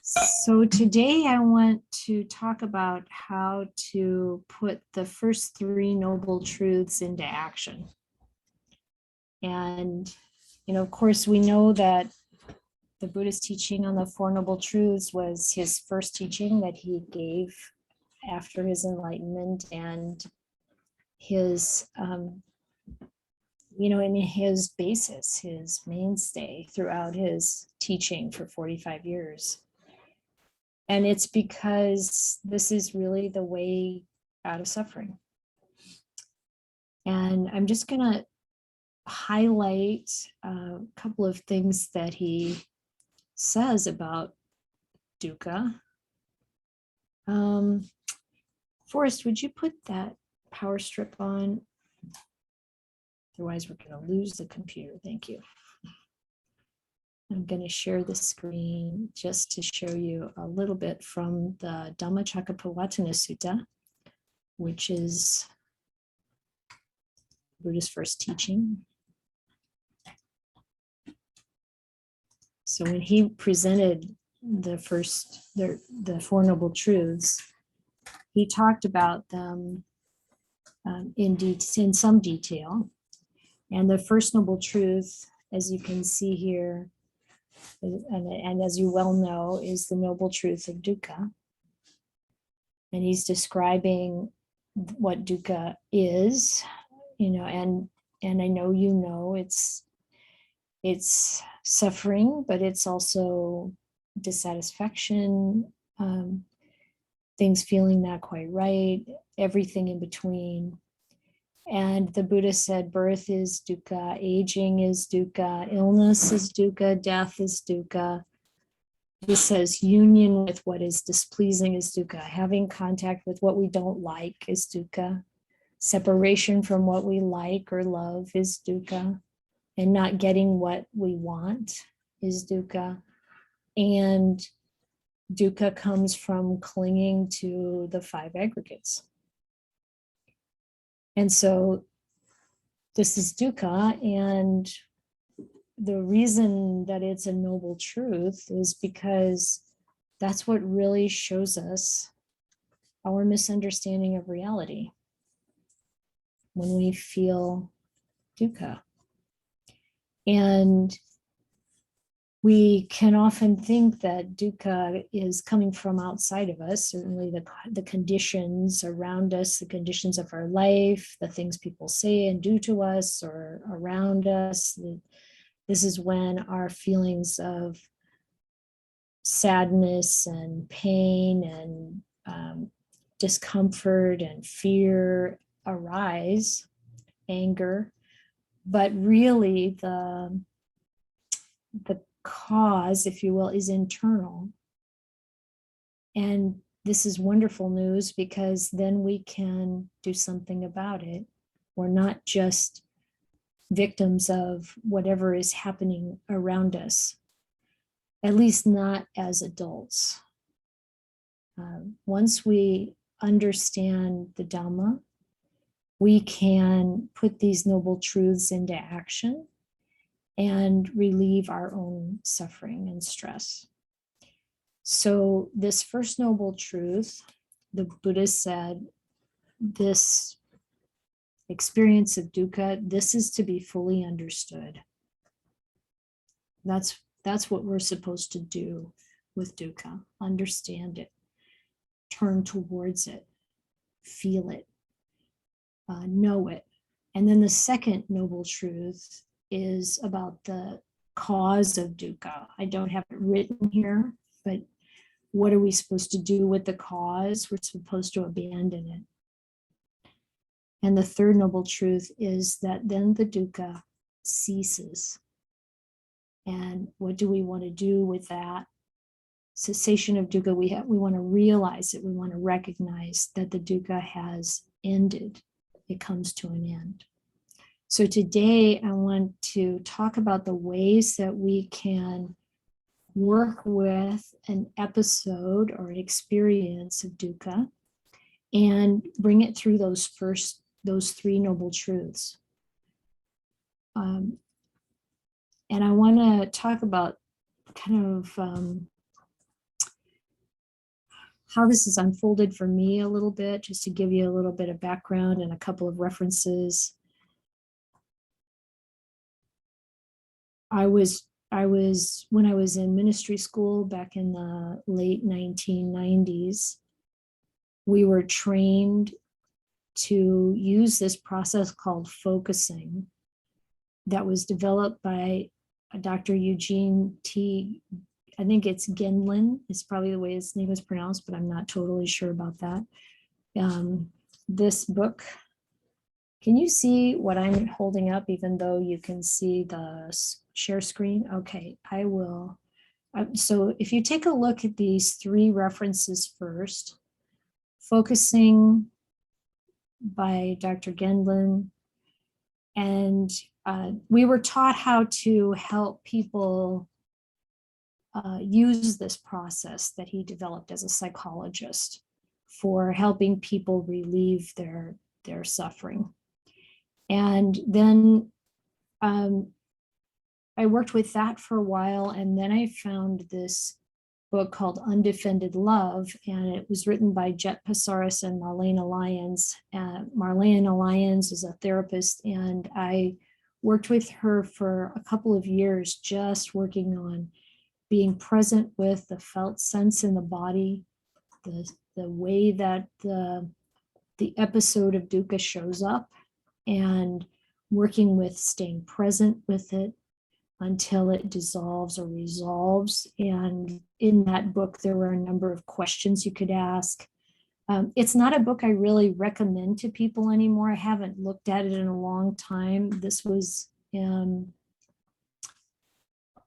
So today I want to talk about how to put the first three noble truths into action. And, of course, we know that the Buddhist teaching on the Four Noble Truths was his first teaching that he gave after his enlightenment, and his, in his basis, his mainstay throughout his teaching for 45 years. And it's because this is really the way out of suffering. And I'm just going to highlight a couple of things that he says about dukkha. Forrest, would you put that power strip on? Otherwise, we're going to lose the computer. Thank you. I'm going to share the screen just to show you a little bit from the Dhamma Sutta, which is Buddha's first teaching. So when he presented the Four Noble Truths, he talked about them in some detail. And the first noble truth, as you can see here, and as you well know, is the noble truth of dukkha. And he's describing what dukkha is, and I know it's suffering, but it's also dissatisfaction, things feeling not quite right, everything in between. And the Buddha said birth is dukkha, aging is dukkha, illness is dukkha, death is dukkha. He says union with what is displeasing is dukkha, having contact with what we don't like is dukkha, separation from what we like or love is dukkha, and not getting what we want is dukkha. And dukkha comes from clinging to the five aggregates. And so this is dukkha, and the reason that it's a noble truth is because that's what really shows us our misunderstanding of reality when we feel dukkha. And we can often think that dukkha is coming from outside of us, certainly the conditions around us, the conditions of our life, the things people say and do to us or around us. This is when our feelings of sadness and pain and discomfort and fear arise, anger. But really the cause, if you will, is internal. And this is wonderful news, because then we can do something about it. We're not just victims of whatever is happening around us, at least not as adults. Once we understand the Dhamma, we can put these noble truths into action and relieve our own suffering and stress. So this first noble truth, the Buddha said, this experience of dukkha, this is to be fully understood. That's what we're supposed to do with dukkha. Understand it, turn towards it, feel it, know it. And then the second noble truth is about the cause of dukkha. I don't have it written here, but what are we supposed to do with the cause? We're supposed to abandon it. And the third noble truth is that then the dukkha ceases. And what do we want to do with that cessation of dukkha? We want to realize it. We want to recognize that the dukkha has ended. It comes to an end. So today I want to talk about the ways that we can work with an episode or an experience of dukkha and bring it through those three noble truths. And I want to talk about kind of how this has unfolded for me a little bit, just to give you a little bit of background and a couple of references. When I was in ministry school back in the late 1990s, we were trained to use this process called focusing that was developed by Dr. Eugene T. I think it's Gendlin. It's probably the way his name is pronounced, but I'm not totally sure about that. This book, can you see what I'm holding up, even though you can see the share screen? Okay, I will. So if you take a look at these three references first, Focusing by Dr. Gendlin, and we were taught how to help people use this process that he developed as a psychologist for helping people relieve their suffering. And then I worked with that for a while, and then I found this book called Undefended Love, and it was written by Jet Pasaris and Marlene Lyons. Marlene Lyons is a therapist, and I worked with her for a couple of years, just working on being present with the felt sense in the body, the way that the episode of dukkha shows up, and working with staying present with it until it dissolves or resolves. And in that book, there were a number of questions you could ask. It's not a book I really recommend to people anymore. I haven't looked at it in a long time. This was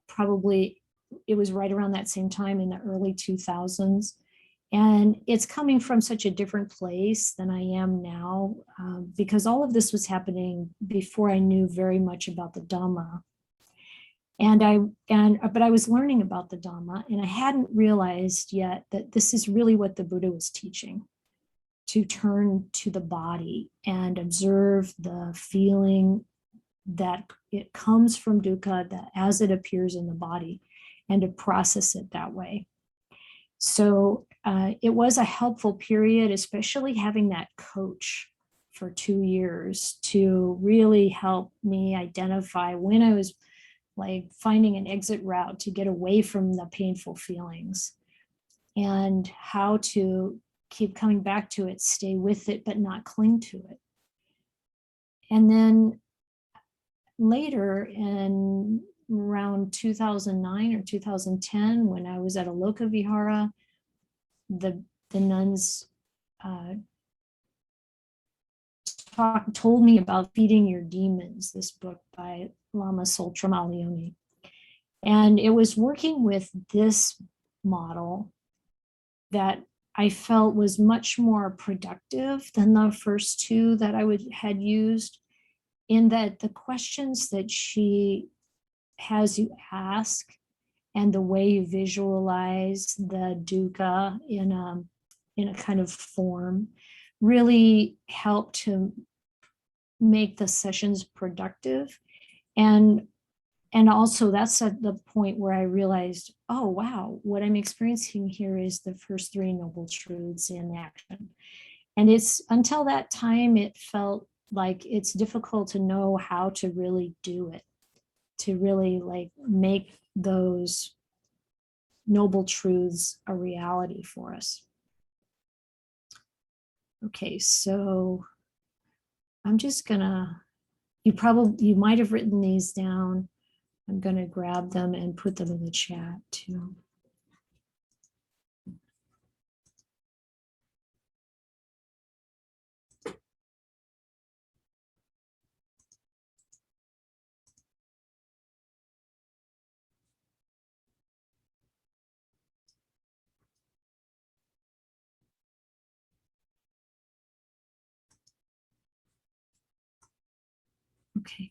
probably, it was right around that same time in the early 2000s. And it's coming from such a different place than I am now, because all of this was happening before I knew very much about the Dhamma. But I was learning about the Dhamma, and I hadn't realized yet that this is really what the Buddha was teaching, to turn to the body and observe the feeling that it comes from dukkha, that as it appears in the body, and to process it that way. So it was a helpful period, especially having that coach for 2 years to really help me identify when I was like finding an exit route to get away from the painful feelings, and how to keep coming back to it, stay with it, but not cling to it. And then later, in around 2009 or 2010, when I was at Aloka Vihara, the nuns told me about Feeding Your Demons, this book by Lama Tsultrim Allione. And it was working with this model that I felt was much more productive than the first two that I had used, in that the questions that she has you ask and the way you visualize the dukkha in a kind of form really help to make the sessions productive. And also that's at the point where I realized, oh, wow, what I'm experiencing here is the first three noble truths in action. And it's until that time, it felt like it's difficult to know how to really do it, to really like make those noble truths a reality for us. Okay, so I'm just gonna, you might have written these down. I'm gonna grab them and put them in the chat too. Okay.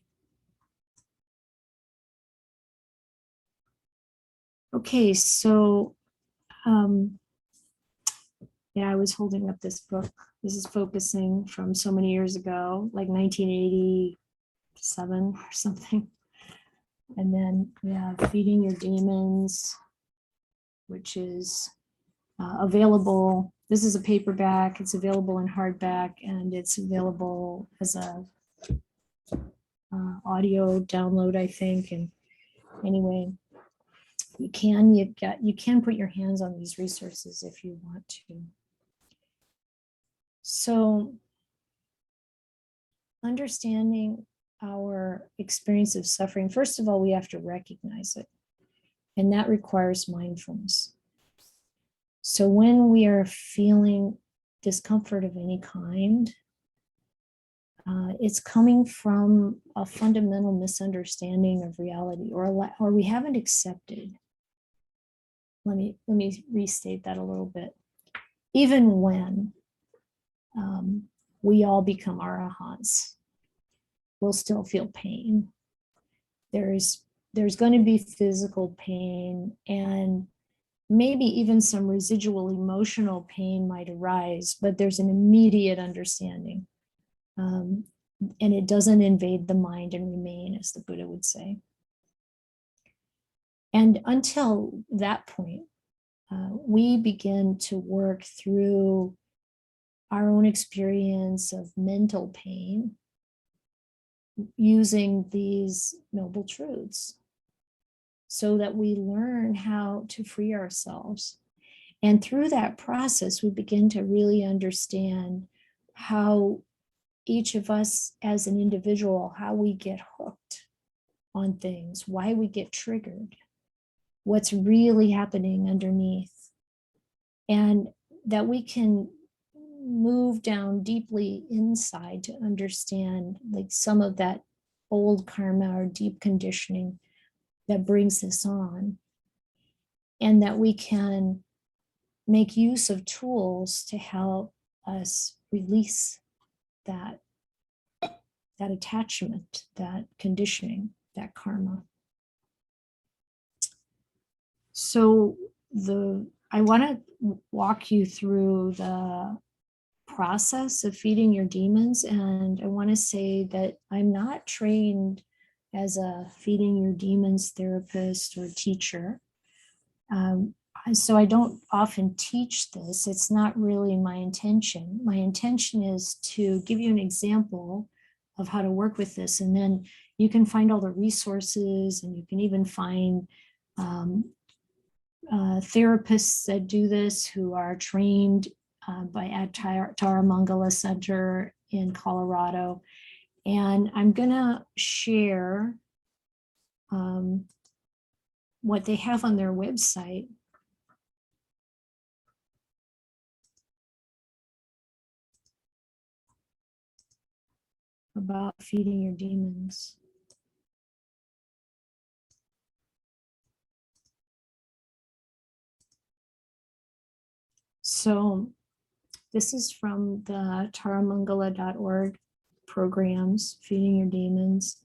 Okay, so yeah, I was holding up this book. This is Focusing from so many years ago, like 1987 or something. And then, yeah, Feeding Your Demons, which is available. This is a paperback. It's available in hardback, and it's available as a audio download, I think. And anyway, you can put your hands on these resources if you want to. So understanding our experience of suffering, first of all, we have to recognize it, and that requires mindfulness. So when we are feeling discomfort of any kind, it's coming from a fundamental misunderstanding of reality, or we haven't accepted. Let me restate that a little bit. Even when we all become arahants, we'll still feel pain. There's going to be physical pain, and maybe even some residual emotional pain might arise, but there's an immediate understanding. And it doesn't invade the mind and remain, as the Buddha would say. And until that point, we begin to work through our own experience of mental pain using these noble truths so that we learn how to free ourselves. And through that process, we begin to really understand how each of us as an individual, how we get hooked on things, why we get triggered, what's really happening underneath, and that we can move down deeply inside to understand like some of that old karma or deep conditioning that brings this on, and that we can make use of tools to help us release that attachment, that conditioning, that karma. So I want to walk you through the process of feeding your demons, and I want to say that I'm not trained as a feeding your demons therapist or teacher. So I don't often teach this. It's not really my intention. My intention is to give you an example of how to work with this. And then you can find all the resources, and you can even find therapists that do this who are trained at Taramangala Center in Colorado. And I'm gonna share what they have on their website. About feeding your demons. So this is from the taramangala.org programs, Feeding Your Demons.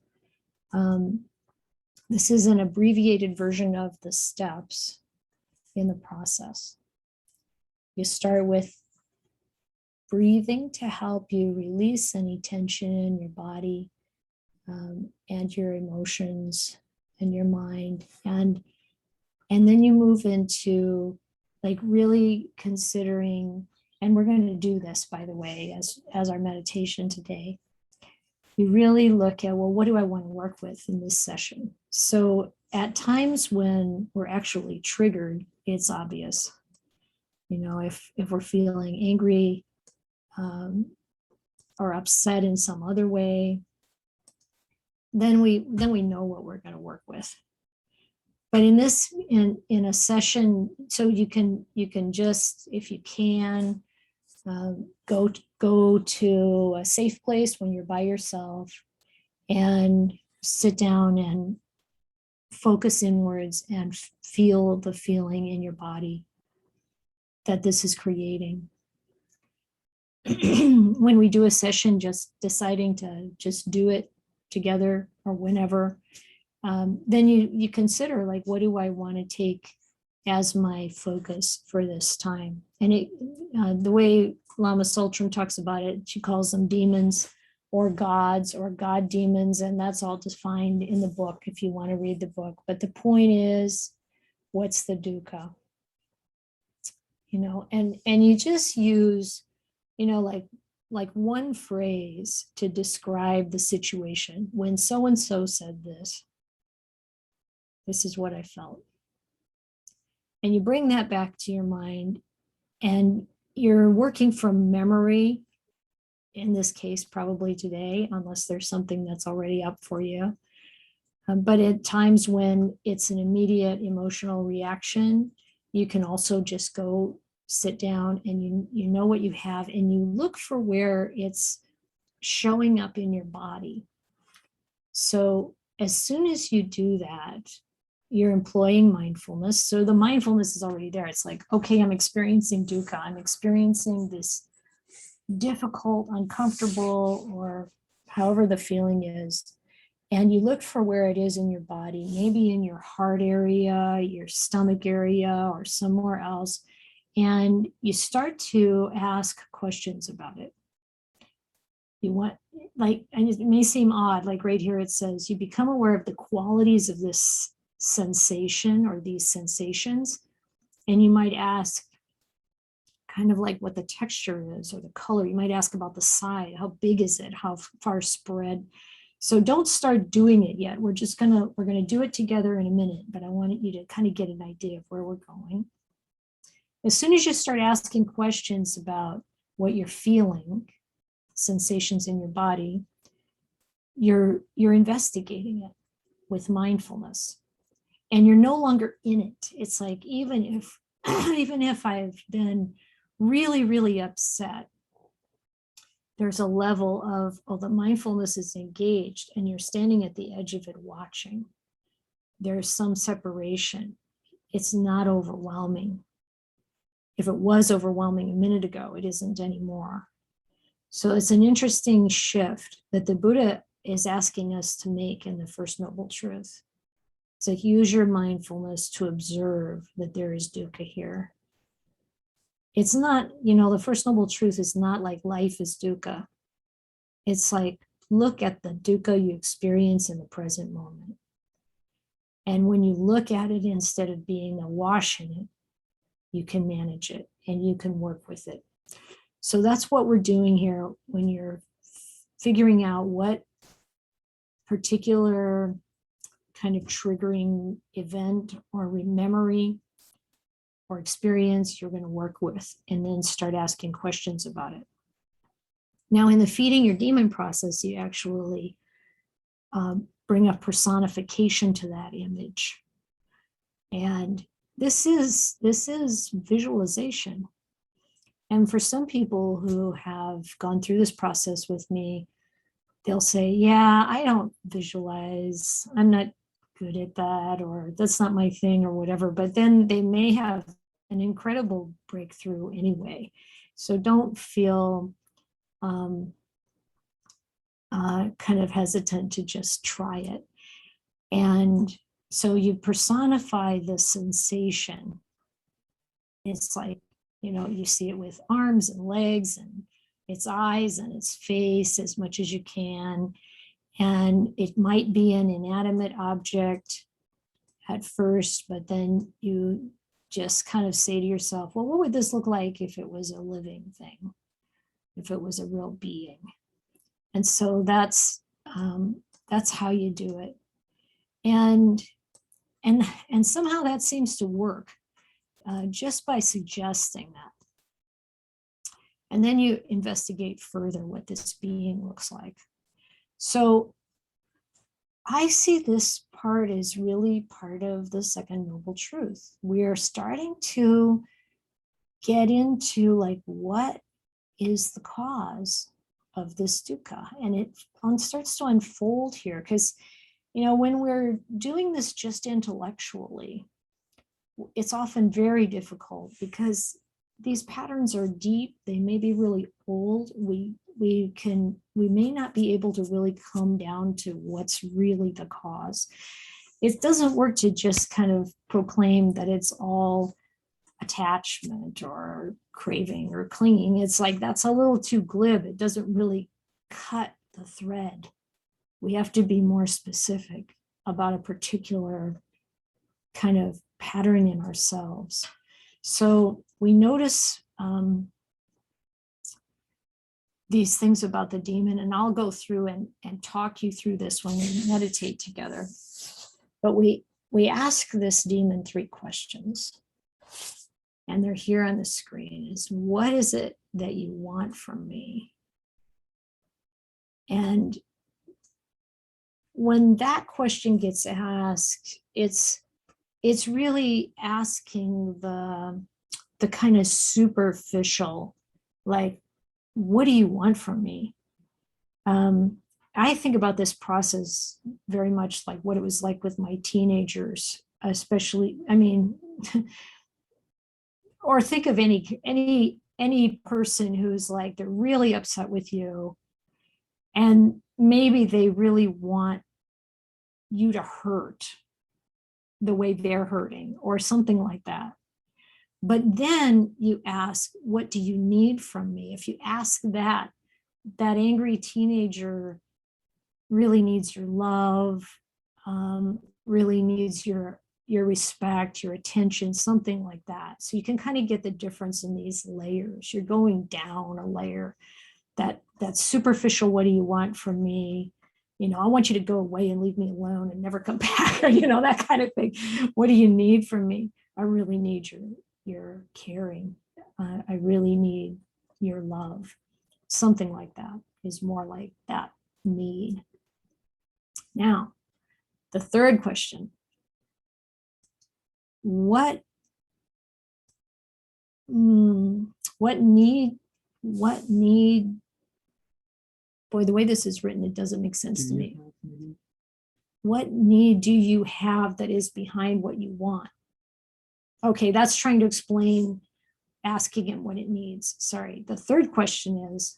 This is an abbreviated version of the steps in the process. You start with breathing to help you release any tension in your body and your emotions and your mind. And then you move into like really considering, and we're going to do this, by the way, as our meditation today. You really look at, well, what do I want to work with in this session? So at times when we're actually triggered, it's obvious. You know, if we're feeling angry, or upset in some other way, then we know what we're going to work with. But in a session, so you can just, if you can, go to a safe place when you're by yourself and sit down and focus inwards and feel the feeling in your body that this is creating. When we do a session, just deciding to just do it together or whenever, then you consider like, what do I want to take as my focus for this time? And the way Lama Tsultrim talks about it, she calls them demons or gods or god demons, and that's all defined in the book if you want to read the book. But the point is, what's the dukkha? and you just use, like one phrase to describe the situation. When so-and-so said this is what I felt. And you bring that back to your mind, and you're working from memory, in this case, probably today, unless there's something that's already up for you. But at times when it's an immediate emotional reaction, you can also just go sit down and you know what you have, and you look for where it's showing up in your body. So as soon as you do that, you're employing mindfulness. So the mindfulness is already there. It's like, okay, I'm experiencing dukkha. I'm experiencing this difficult, uncomfortable, or however the feeling is. And you look for where it is in your body, maybe in your heart area, your stomach area, or somewhere else. And you start to ask questions about it. You want, like, and it may seem odd, like right here it says, you become aware of the qualities of this sensation or these sensations. And you might ask kind of like what the texture is or the color. You might ask about the size, how big is it, how far spread. So don't start doing it yet. We're gonna do it together in a minute, but I wanted you to kind of get an idea of where we're going. As soon as you start asking questions about what you're feeling, sensations in your body, you're investigating it with mindfulness, and you're no longer in it. It's like, even if I've been really, really upset, there's a level of, oh, the mindfulness is engaged and you're standing at the edge of it watching. There's some separation. It's not overwhelming. If it was overwhelming a minute ago, it isn't anymore. So it's an interesting shift that the Buddha is asking us to make in the First Noble Truth. So use your mindfulness to observe that there is dukkha here. It's not, the First Noble Truth is not like life is dukkha. It's like, look at the dukkha you experience in the present moment. And when you look at it, instead of being awash in it, you can manage it and you can work with it. So that's what we're doing here when you're figuring out what particular kind of triggering event or memory or experience you're going to work with, and then start asking questions about it. Now, in the feeding your demon process, you actually bring a personification to that image. And this is visualization. And for some people who have gone through this process with me, they'll say, yeah, I don't visualize. I'm not good at that, or that's not my thing, or whatever. But then they may have an incredible breakthrough anyway. So don't feel kind of hesitant to just try it. And so you personify the sensation. It's like, you see it with arms and legs and its eyes and its face as much as you can. And it might be an inanimate object at first, but then you just kind of say to yourself, well, what would this look like if it was a living thing, if it was a real being? And so that's how you do it. And somehow that seems to work just by suggesting that. And then you investigate further what this being looks like. So I see this part as really part of the Second Noble Truth. We are starting to get into like, what is the cause of this dukkha? And it starts to unfold here, because, when we're doing this just intellectually, it's often very difficult because these patterns are deep. They may be really old. We may not be able to really come down to what's really the cause. It doesn't work to just kind of proclaim that it's all attachment or craving or clinging. It's like, that's a little too glib. It doesn't really cut the thread. We have to be more specific about a particular kind of pattern in ourselves. So we notice these things about the demon, and I'll go through and talk you through this when we meditate together. But we ask this demon 3 questions, and they're here on the screen. Is what is it that you want from me? And when that question gets asked, it's really asking the kind of superficial, like, what do you want from me? I think about this process very much like what it was like with my teenagers, especially, I mean, or think of any person who's like, they're really upset with you, and maybe they really want you to hurt the way they're hurting or something like that. But then you ask, what do you need from me? If you ask that angry teenager really needs your love, really needs your respect, your attention, something like that. So you can kind of get the difference in these layers. You're going down a layer. That superficial, what do you want from me? You know, I want you to go away and leave me alone and never come back, you know, that kind of thing. What do you need from me? I really need your caring. I really need your love. Something like that is more like that need. Now, the third question, what need, boy, the way this is written, it doesn't make sense to me. What need do you have that is behind what you want? Okay, that's trying to explain asking it what it needs. Sorry. The third question is,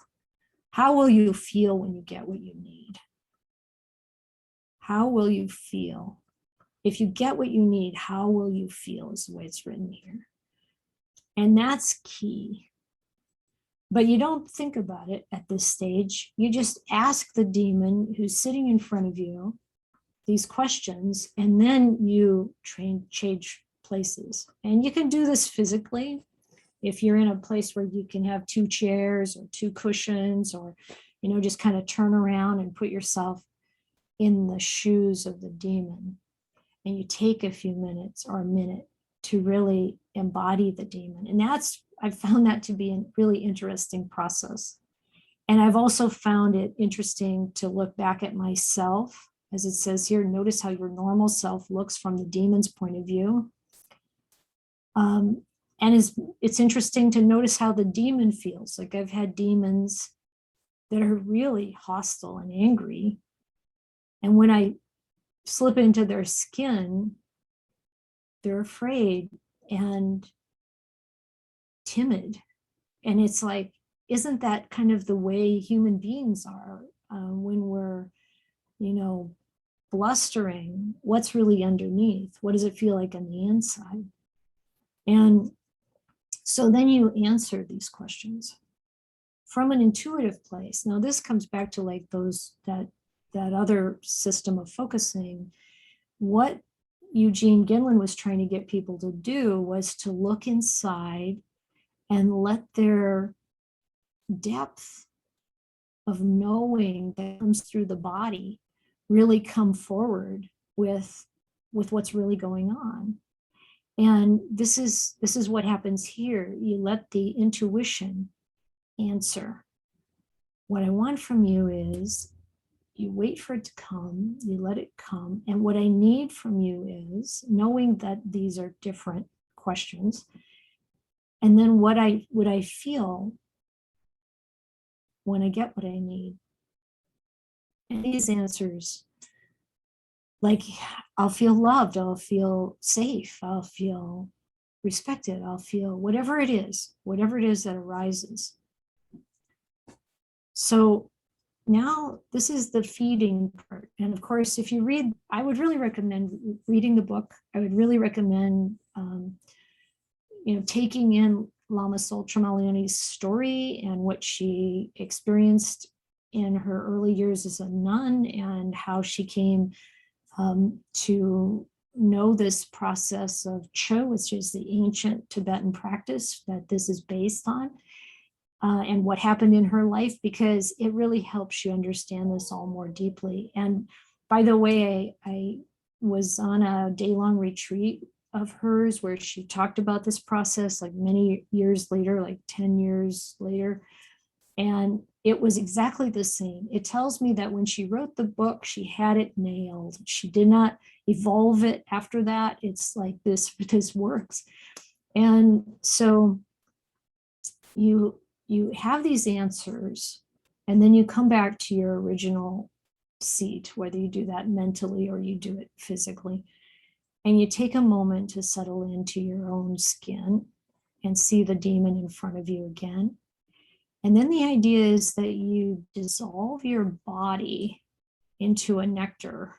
how will you feel when you get what you need? How will you feel? If you get what you need, how will you feel is the way it's written here. And that's key. But you don't think about it at this stage. You just ask the demon who's sitting in front of you these questions, and then you change places. And you can do this physically. If you're in a place where you can have 2 chairs or 2 cushions, or, you know, just kind of turn around and put yourself in the shoes of the demon. And you take a few minutes or a minute to really embody the demon. And I've found that to be a really interesting process. And I've also found it interesting to look back at myself, as it says here, notice how your normal self looks from the demon's point of view. And it's interesting to notice how the demon feels. Like, I've had demons that are really hostile and angry. And when I slip into their skin, they're afraid and timid. And it's like, isn't that kind of the way human beings are when we're, you know, blustering? What's really underneath? What does it feel like on the inside? And so then you answer these questions from an intuitive place. Now, this comes back to like that other system of focusing. What Eugene Ginlin was trying to get people to do was to look inside and let their depth of knowing that comes through the body really come forward with what's really going on. And this is what happens here. You let the intuition answer. What I want from you is, you wait for it to come, you let it come. And what I need from you is, knowing that these are different questions, and then what I feel when I get what I need. And these answers, like, I'll feel loved, I'll feel safe, I'll feel respected, I'll feel whatever it is that arises. So now this is the feeding part. And of course, if you read, I would really recommend reading the book. I would really recommend, taking in Lama Sol Tremalioni's story and what she experienced in her early years as a nun, and how she came to know this process of Cho, which is the ancient Tibetan practice that this is based on, and what happened in her life, because it really helps you understand this all more deeply. And by the way, I was on a day-long retreat of hers where she talked about this process like many years later, like 10 years later. And it was exactly the same. It tells me that when she wrote the book, she had it nailed. She did not evolve it after that. It's like this works. And so you have these answers, and then you come back to your original seat, whether you do that mentally or you do it physically. And you take a moment to settle into your own skin and see the demon in front of you again. And then the idea is that you dissolve your body into a nectar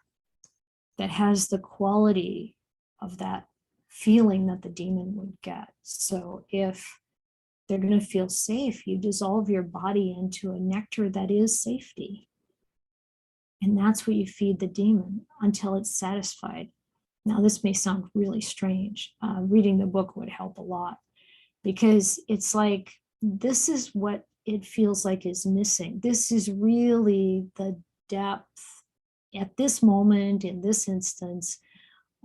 that has the quality of that feeling that the demon would get. So if they're going to feel safe, you dissolve your body into a nectar that is safety. And that's what you feed the demon until it's satisfied. Now, this may sound really strange. Reading the book would help a lot, because it's like, this is what it feels like is missing. This is really the depth at this moment, in this instance,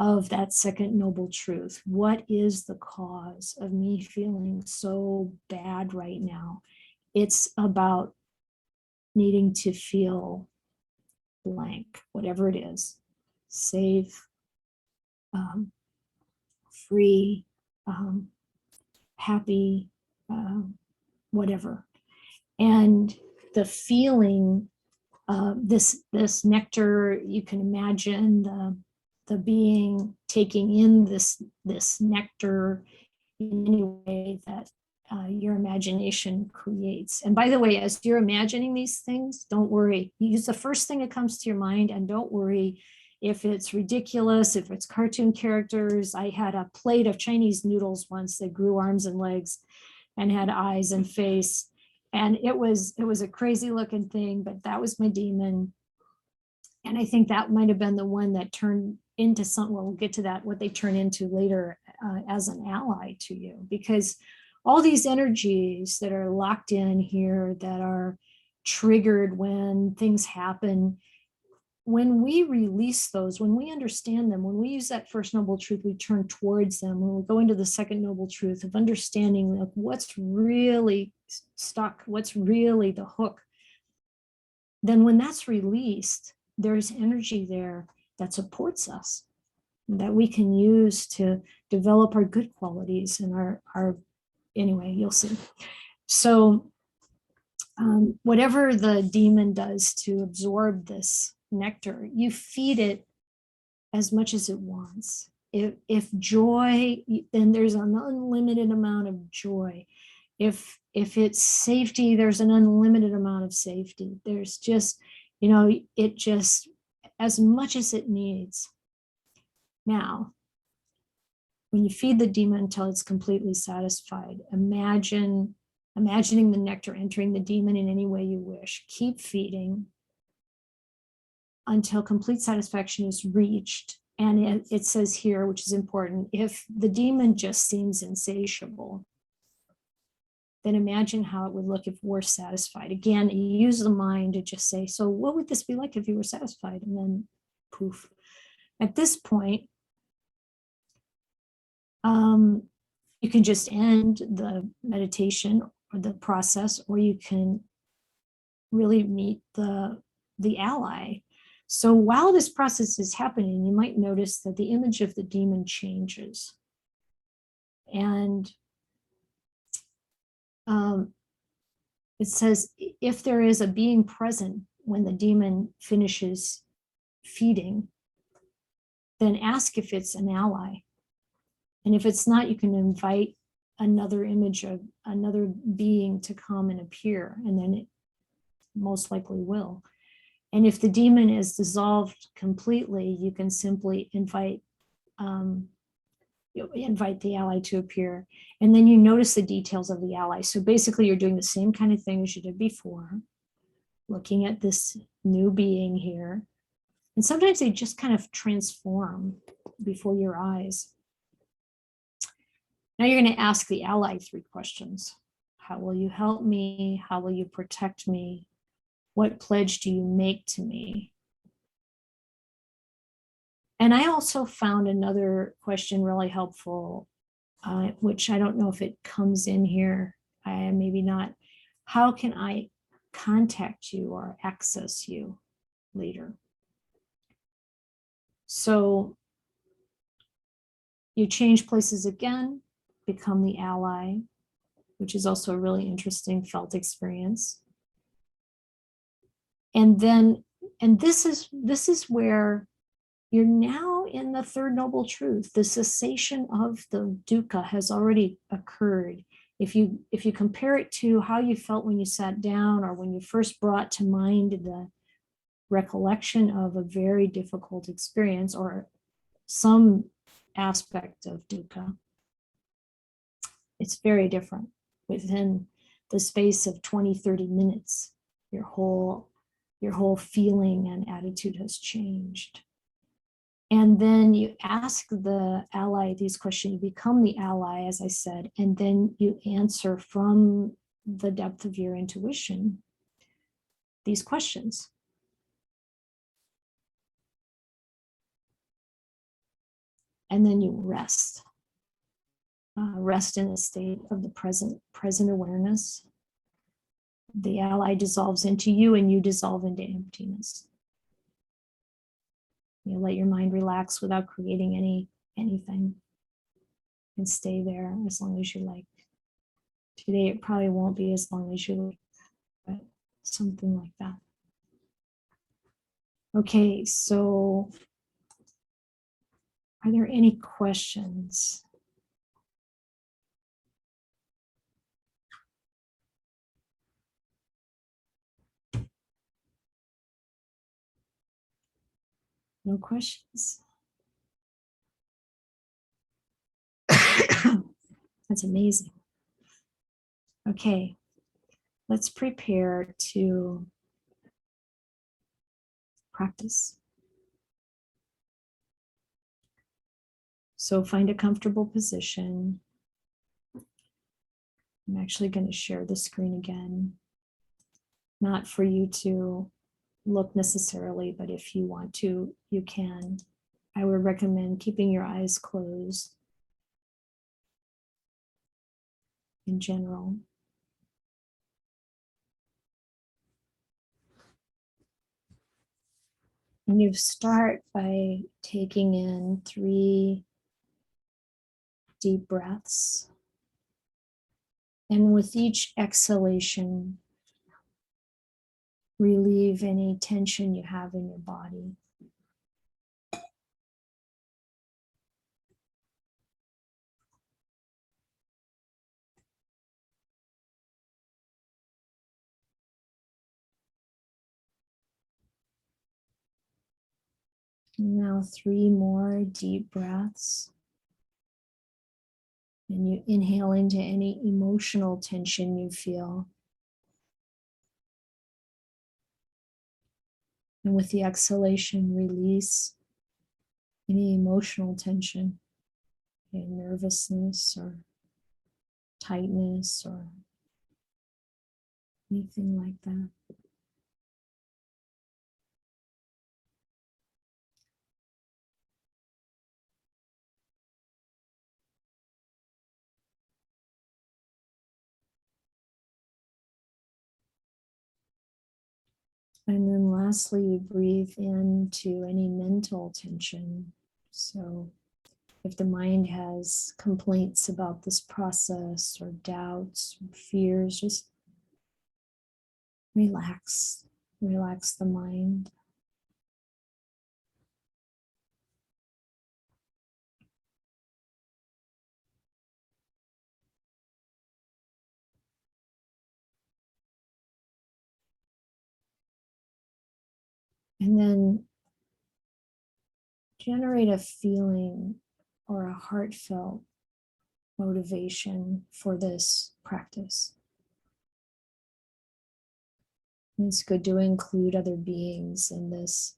of that second noble truth. What is the cause of me feeling so bad right now? It's about needing to feel blank, whatever it is, safe, free, happy, whatever. And the feeling, this nectar, you can imagine the being taking in this nectar in any way that your imagination creates. And by the way, as you're imagining these things, don't worry. Use the first thing that comes to your mind, and don't worry if it's ridiculous, if it's cartoon characters. I had a plate of Chinese noodles once that grew arms and legs and had eyes and face. And it was a crazy looking thing, but that was my demon. And I think that might have been the one that turned into something. Well, we'll get to that, what they turn into later as an ally to you, because all these energies that are locked in here, that are triggered when things happen, when we release those, when we understand them, when we use that first noble truth, we turn towards them. When we go into the second noble truth of understanding like what's really stuck, what's really the hook, then when that's released, there's energy there that supports us, that we can use to develop our good qualities and our anyway, you'll see. So whatever the demon does to absorb this nectar, you feed it as much as it wants. If joy, then there's an unlimited amount of joy. If it's safety, there's an unlimited amount of safety. There's just, it just as much as it needs. Now, when you feed the demon until it's completely satisfied, imagining the nectar entering the demon in any way you wish. Keep feeding until complete satisfaction is reached. And it says here, which is important, if the demon just seems insatiable, then imagine how it would look if we're satisfied. Again, you use the mind to just say, so what would this be like if you were satisfied? And then poof. At this point, you can just end the meditation or the process, or you can really meet the ally. So while this process is happening, you might notice that the image of the demon changes. And it says, if there is a being present when the demon finishes feeding, then ask if it's an ally. And if it's not, you can invite another image of another being to come and appear, and then it most likely will. And if the demon is dissolved completely, you can simply invite the ally to appear. And then you notice the details of the ally. So basically you're doing the same kind of thing as you did before, looking at this new being here. And sometimes they just kind of transform. before your eyes. Now you're going to ask the ally 3 questions. How will you help me? How will you protect me? What pledge do you make to me? And I also found another question really helpful, which I don't know if it comes in here, maybe not. How can I contact you or access you later? So you change places again, become the ally, which is also a really interesting felt experience. And then, and this is where you're now in the 3rd noble truth. The cessation of the dukkha has already occurred. If you compare it to how you felt when you sat down, or when you first brought to mind the recollection of a very difficult experience or some aspect of dukkha, it's very different. Within the space of 20-30 minutes, your whole feeling and attitude has changed. And then you ask the ally these questions, you become the ally, as I said, and then you answer from the depth of your intuition these questions. And then you rest. Rest in a state of the present awareness. The ally dissolves into you and you dissolve into emptiness. You let your mind relax without creating anything, and stay there as long as you like. Today it probably won't be as long as you like, but something like that. Okay, so are there any questions? No questions? That's amazing. Okay, let's prepare to practice. So find a comfortable position. I'm actually going to share the screen again. Not for you to look necessarily, but if you want to, you can. I would recommend keeping your eyes closed in general. And you start by taking in 3 deep breaths. And with each exhalation, relieve any tension you have in your body. Now 3 more deep breaths. And you inhale into any emotional tension you feel. And with the exhalation, release any emotional tension, nervousness or tightness or anything like that. And then lastly, you breathe into any mental tension. So if the mind has complaints about this process or doubts or fears, just relax the mind. And then generate a feeling or a heartfelt motivation for this practice. And it's good to include other beings in this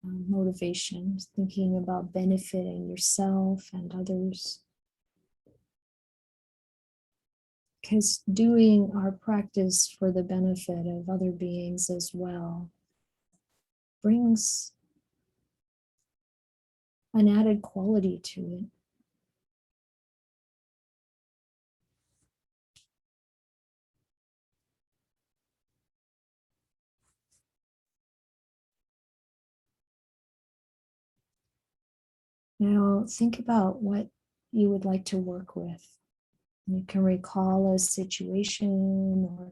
motivation, thinking about benefiting yourself and others. Because doing our practice for the benefit of other beings as well brings an added quality to it. Now, think about what you would like to work with. You can recall a situation or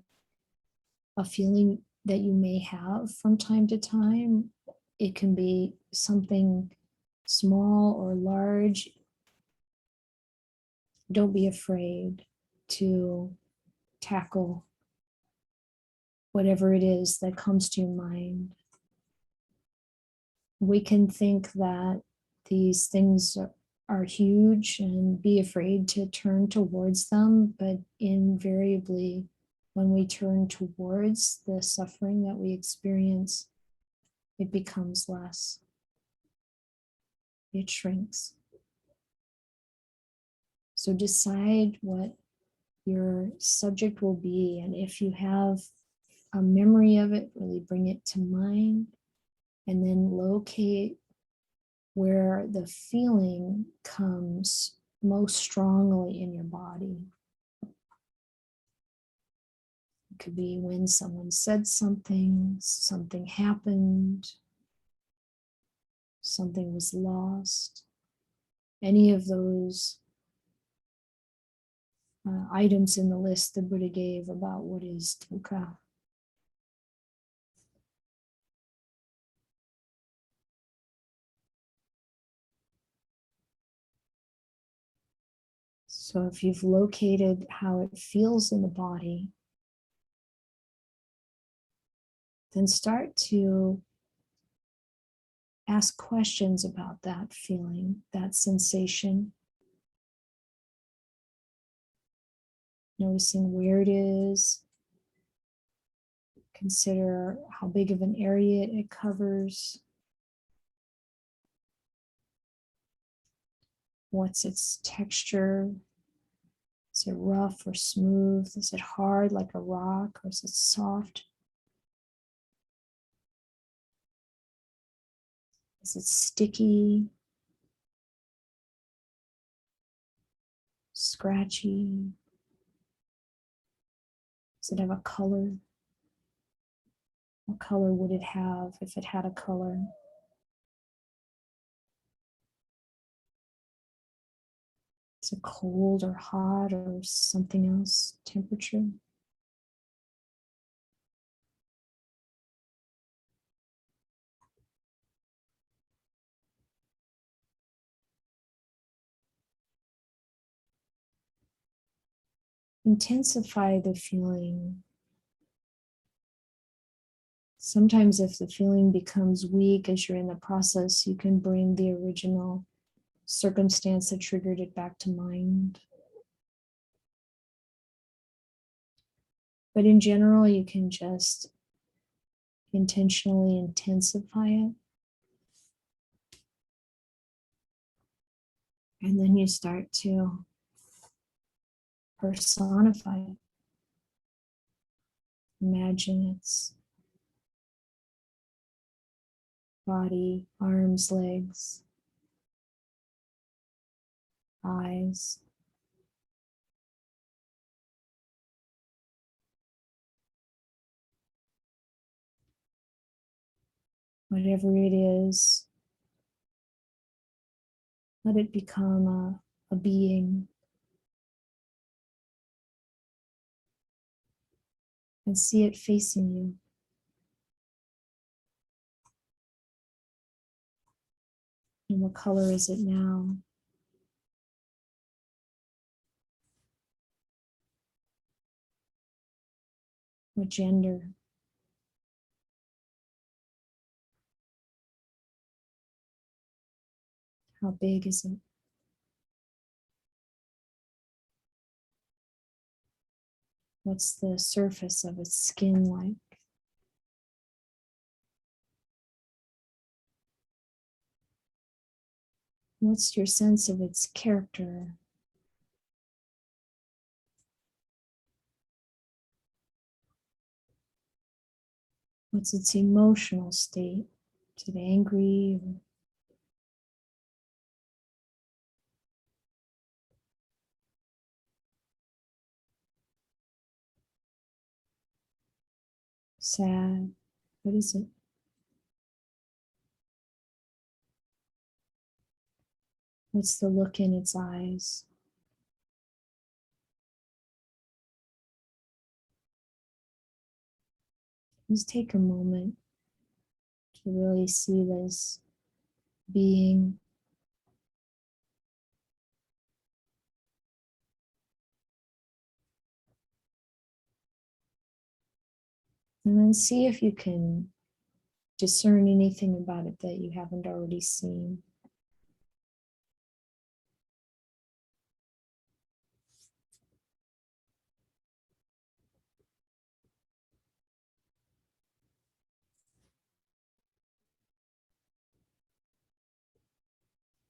a feeling that you may have from time to time. It can be something small or large. Don't be afraid to tackle whatever it is that comes to your mind. We can think that these things are huge and be afraid to turn towards them, but invariably, when we turn towards the suffering that we experience, it becomes less. It shrinks. So decide what your subject will be, and if you have a memory of it, really bring it to mind, and then locate where the feeling comes most strongly in your body. It could be when someone said something, something happened, something was lost. Any of those items in the list the Buddha gave about what is dukkha. So if you've located how it feels in the body, then start to ask questions about that feeling, that sensation. Noticing where it is. Consider how big of an area it covers. What's its texture? Is it rough or smooth? Is it hard like a rock, or is it soft? Is it sticky? Scratchy? Does it have a color? What color would it have if it had a color? Is it cold or hot or something else? Temperature? Intensify the feeling. Sometimes if the feeling becomes weak as you're in the process, you can bring the original circumstance that triggered it back to mind. But in general, you can just intentionally intensify it. And then you start to personify it. Imagine its body, arms, legs, eyes. Whatever it is, let it become a being. And see it facing you. And what color is it now? What gender? How big is it? What's the surface of its skin like? What's your sense of its character? What's its emotional state? Is it angry or sad? What is it? What's the look in its eyes? Just take a moment to really see this being. And then see if you can discern anything about it that you haven't already seen.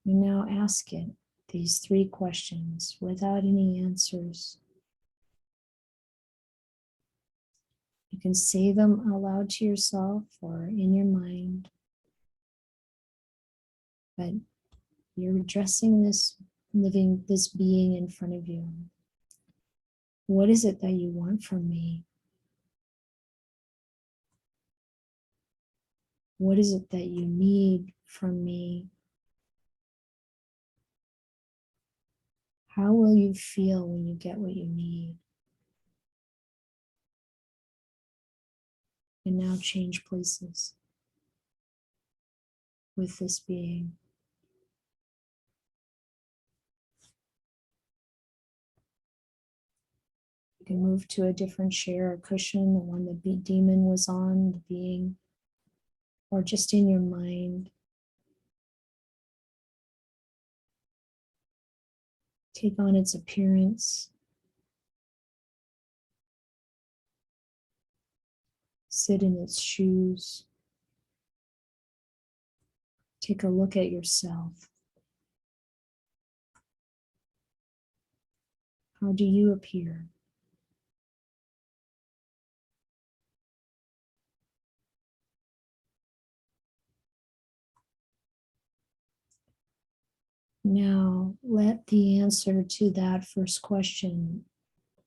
And now ask it these 3 questions without any answers. You can say them aloud to yourself or in your mind, but you're addressing this being in front of you. What is it that you want from me? What is it that you need from me? How will you feel when you get what you need? And now change places with this being. You can move to a different chair or cushion, the one the demon was on, the being, or just in your mind. Take on its appearance. Sit in its shoes. Take a look at yourself. How do you appear? Now, let the answer to that first question,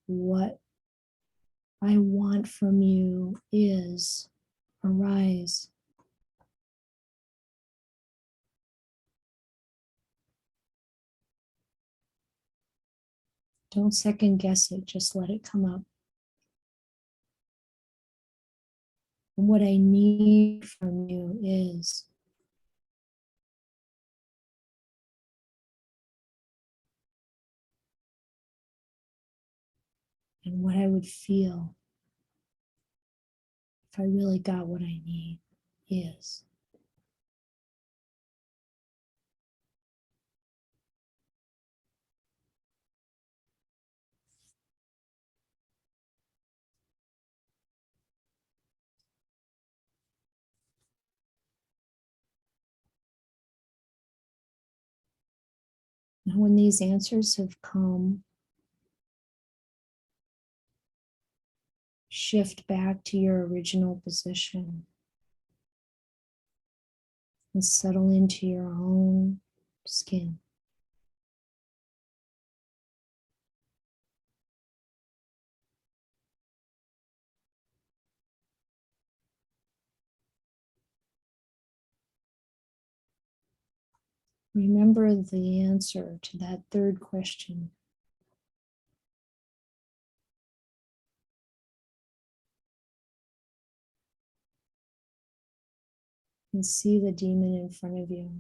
what I want from you is, arise. Don't second guess it, just let it come up. And what I need from you is, and what I would feel if I really got what I need is. Now, when these answers have come, shift back to your original position and settle into your own skin. Remember the answer to that third question. And see the demon in front of you.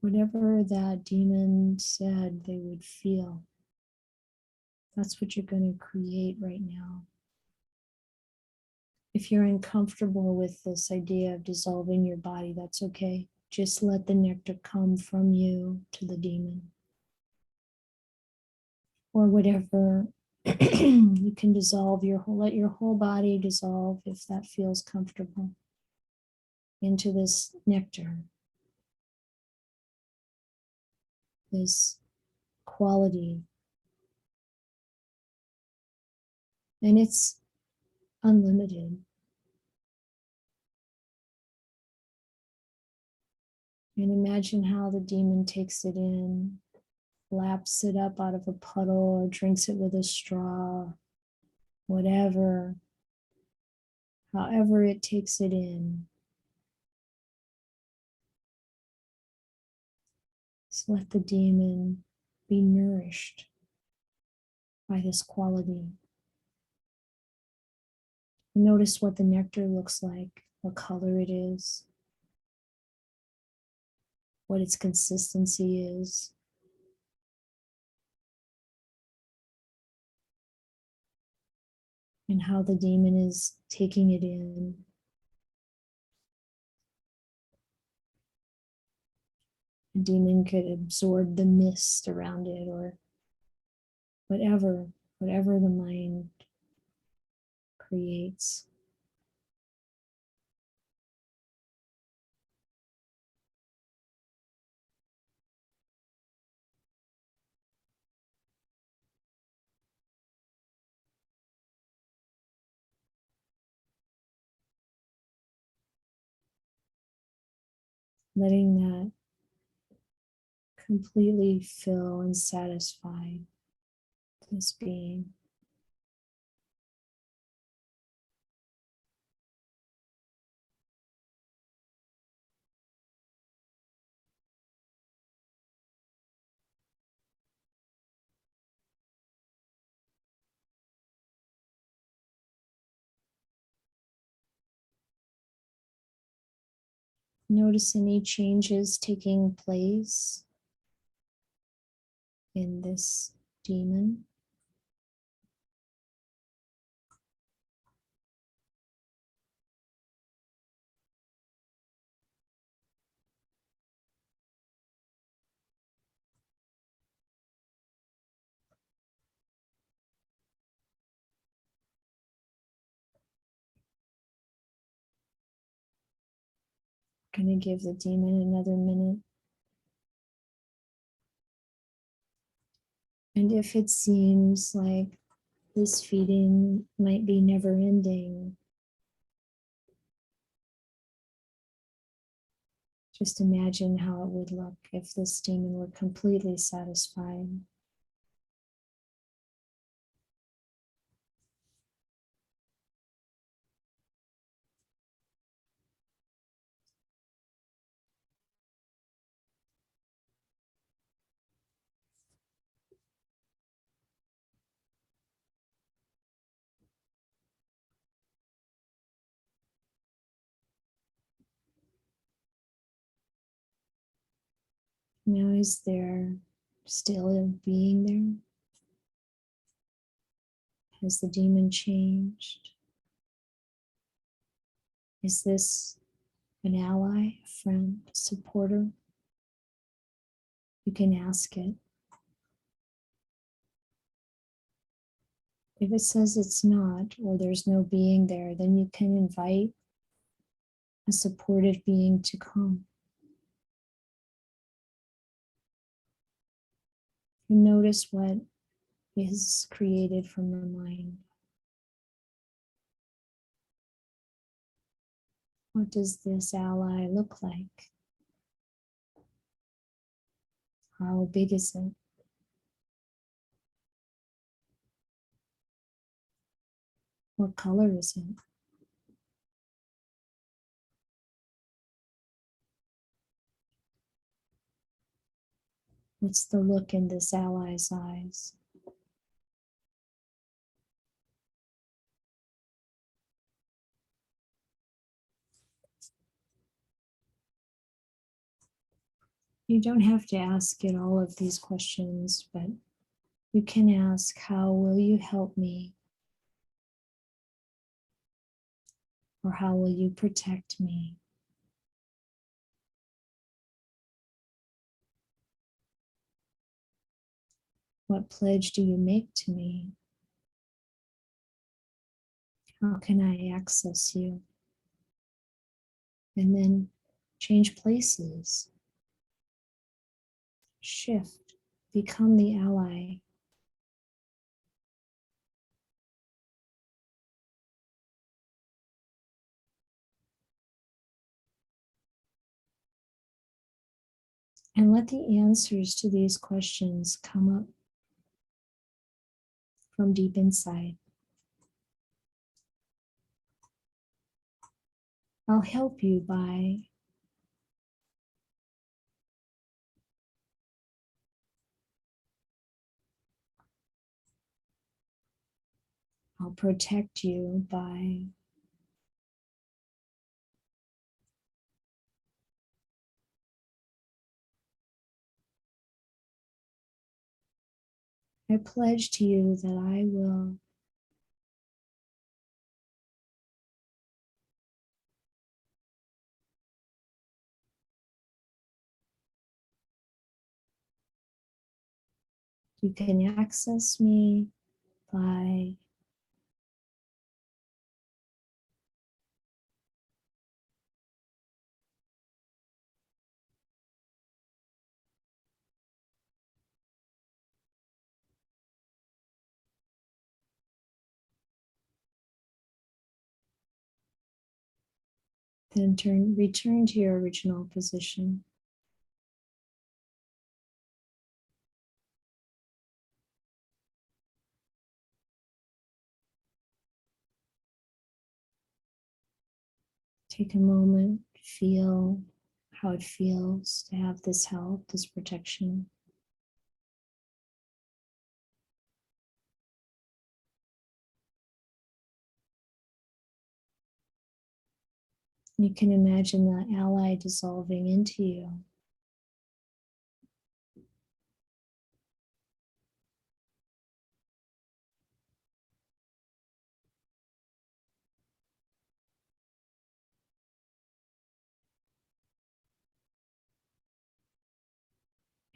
Whatever that demon said they would feel, that's what you're going to create right now. If you're uncomfortable with this idea of dissolving your body, that's okay. Just let the nectar come from you to the demon. or whatever. You can dissolve let your whole body dissolve if that feels comfortable into this nectar, this quality. And it's unlimited. And imagine how the demon takes it in, laps it up out of a puddle or drinks it with a straw, whatever, however it takes it in. So let the demon be nourished by this quality. Notice what the nectar looks like, what color it is, what its consistency is. And how the demon is taking it in. The demon could absorb the mist around it or whatever the mind creates. Letting that completely fill and satisfy this being. Notice any changes taking place in this demon. I'm going to give the demon another minute. And if it seems like this feeding might be never ending, just imagine how it would look if this demon were completely satisfied. Now, is there still a being there? Has the demon changed? Is this an ally, a friend, a supporter? You can ask it. If it says it's not, or there's no being there, then you can invite a supportive being to come. And notice what is created from the mind. What does this ally look like? How big is it? What color is it? What's the look in this ally's eyes? You don't have to ask it all of these questions, but you can ask, how will you help me? Or how will you protect me? What pledge do you make to me? How can I access you? And then change places, shift, become the ally. And let the answers to these questions come up from deep inside. I'll help you by I'll protect you by I pledge to you that I will you can access me by then return to your original position. Take a moment, feel how it feels to have this help, this protection. You can imagine the ally dissolving into you.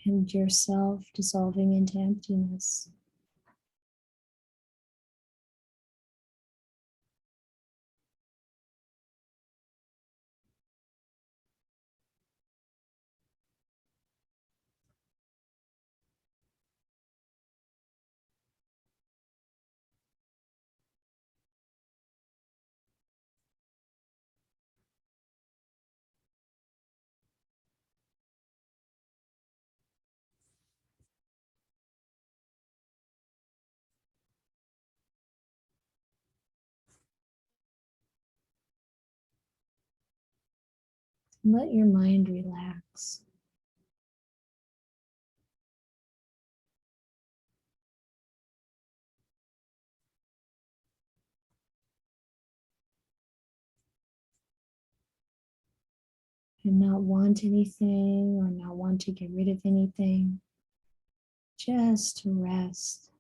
And yourself dissolving into emptiness. Let your mind relax. And not want anything or not want to get rid of anything. Just rest.